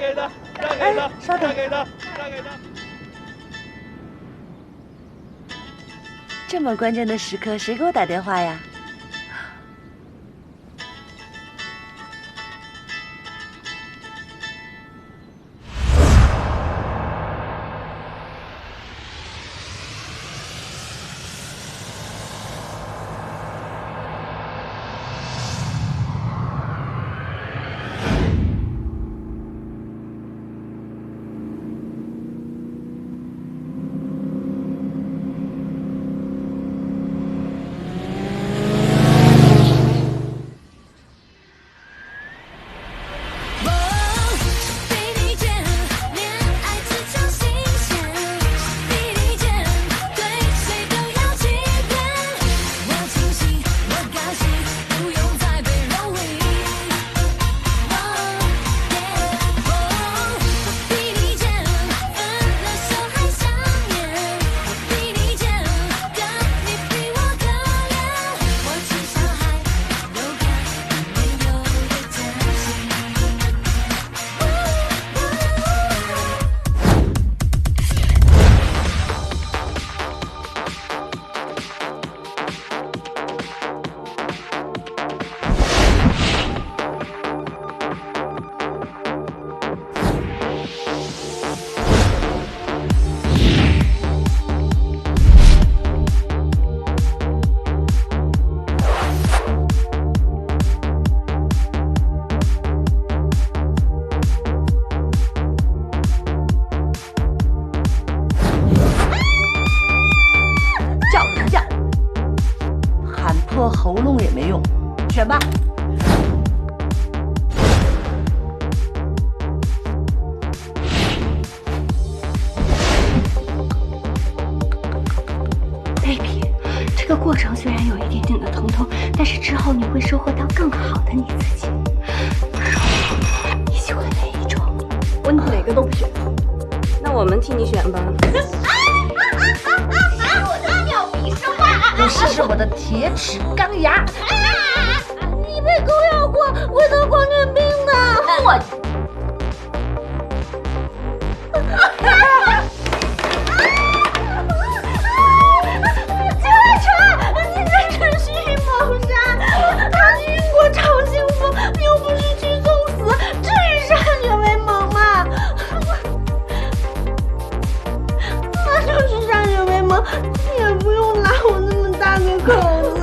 給他，讓給他，稍等，让給他，讓給他。這麼關鍵的時刻，誰給我打電話呀？喉咙也没用，选吧。baby， 这个过程虽然有一点点的疼痛，但是之后你会收获到更好的你自己。你喜欢哪一种？我哪个都不选。那我们替你选吧。我试试我的铁齿钢牙。你被狗咬过，会得狂犬病的。我。秋晨，你在这蓄意谋杀，他去英国找幸福，又不是去送死，至于歃血为盟吗？那就是歃血为盟，也不用拉我那么大个口子，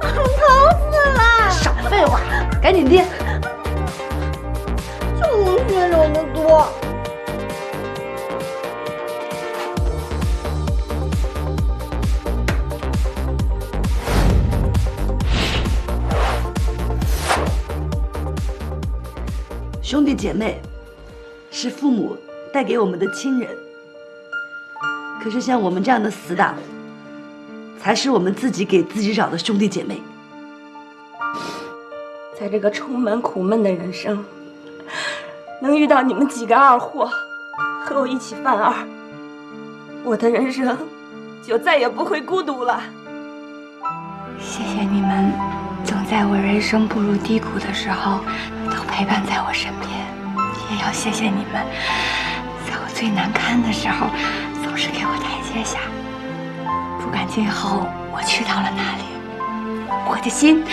疼死了！少废话，赶紧滴。就我血流的多。兄弟姐妹是父母带给我们的亲人，可是像我们这样的死党，才是我们自己给自己找的兄弟姐妹。在这个充满苦闷的人生，能遇到你们几个二货，和我一起犯二，我的人生就再也不会孤独了。谢谢你们，总在我人生步入低谷的时候，都陪伴在我身边。也要谢谢你们，在我最难堪的时候，总是给我台階下。不管今後我去到了哪裡，我的心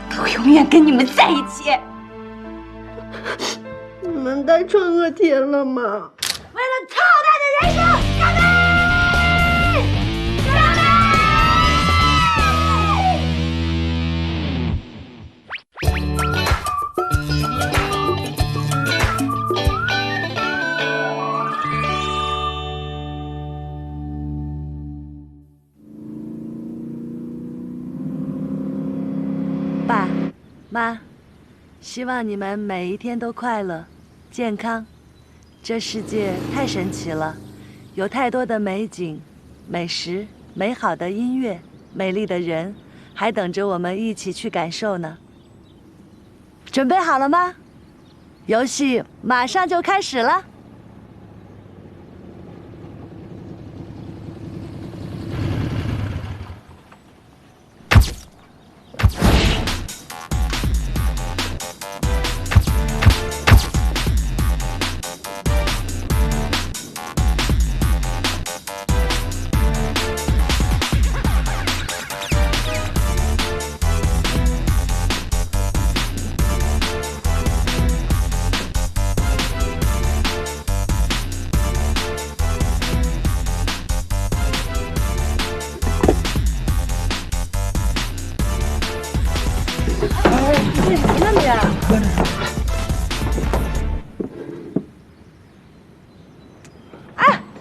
都永遠跟你們在一起。你們帶創惡甜了嗎？為了操蛋的人生，乾杯！乾杯！爸媽，希望你們每一天都快樂、健康。這世界太神奇了，有太多的美景、美食、美好的音樂、美麗的人，還等着我們一起去感受呢。準備好了嗎？遊戲馬上就開始了。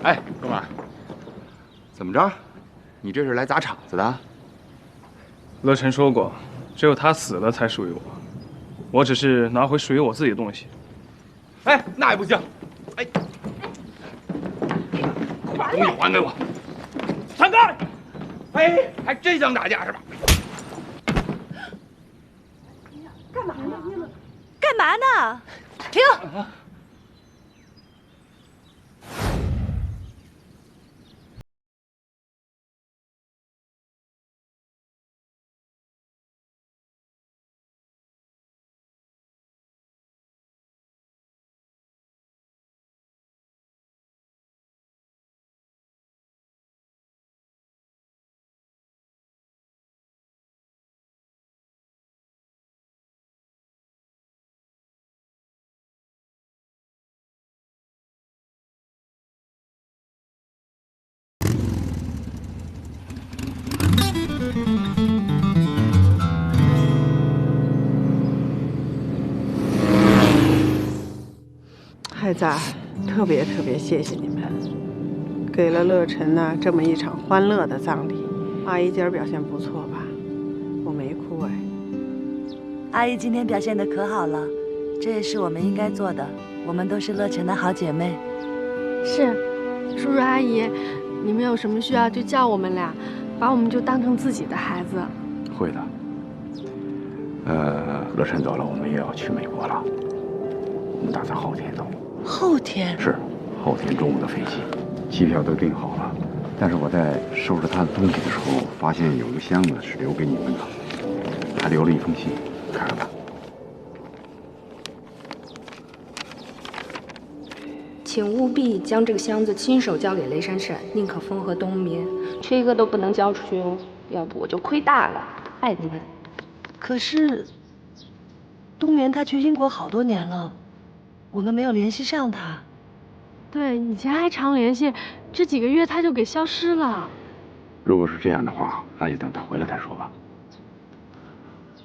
哎，哥们儿，怎么着？你这是来砸场子的？乐晨说过，只有他死了才属于我，我只是拿回属于我自己的东西。哎，那也不行！哎，把东西还给我！闪开！哎，还真想打架是吧？干嘛呢？干嘛呢？停！孩子，特别谢谢你们，给了乐晨呢这么一场欢乐的葬礼。阿姨今儿表现不错吧？我没哭哎。阿姨今天表现得可好了，这也是我们应该做的。我们都是乐晨的好姐妹。是，叔叔阿姨，你们有什么需要就叫我们俩，把我们就当成自己的孩子。会的。乐晨走了，我们也要去美国了。我们打算后天走。后天？是，后天中午的飞机，机票都订好了。但是我在收拾他的东西的时候，发现有个箱子是留给你们的，还留了一封信，看看吧。请务必将这个箱子亲手交给雷闪闪、宁可风和冬眠，缺一个都不能交出去哦，要不我就亏大了。爱你们。可是，冬眠他去英国好多年了，我们没有联系上他。对，以前还常联系，这几个月他就给消失了。如果是这样的话，那就等他回来再说吧。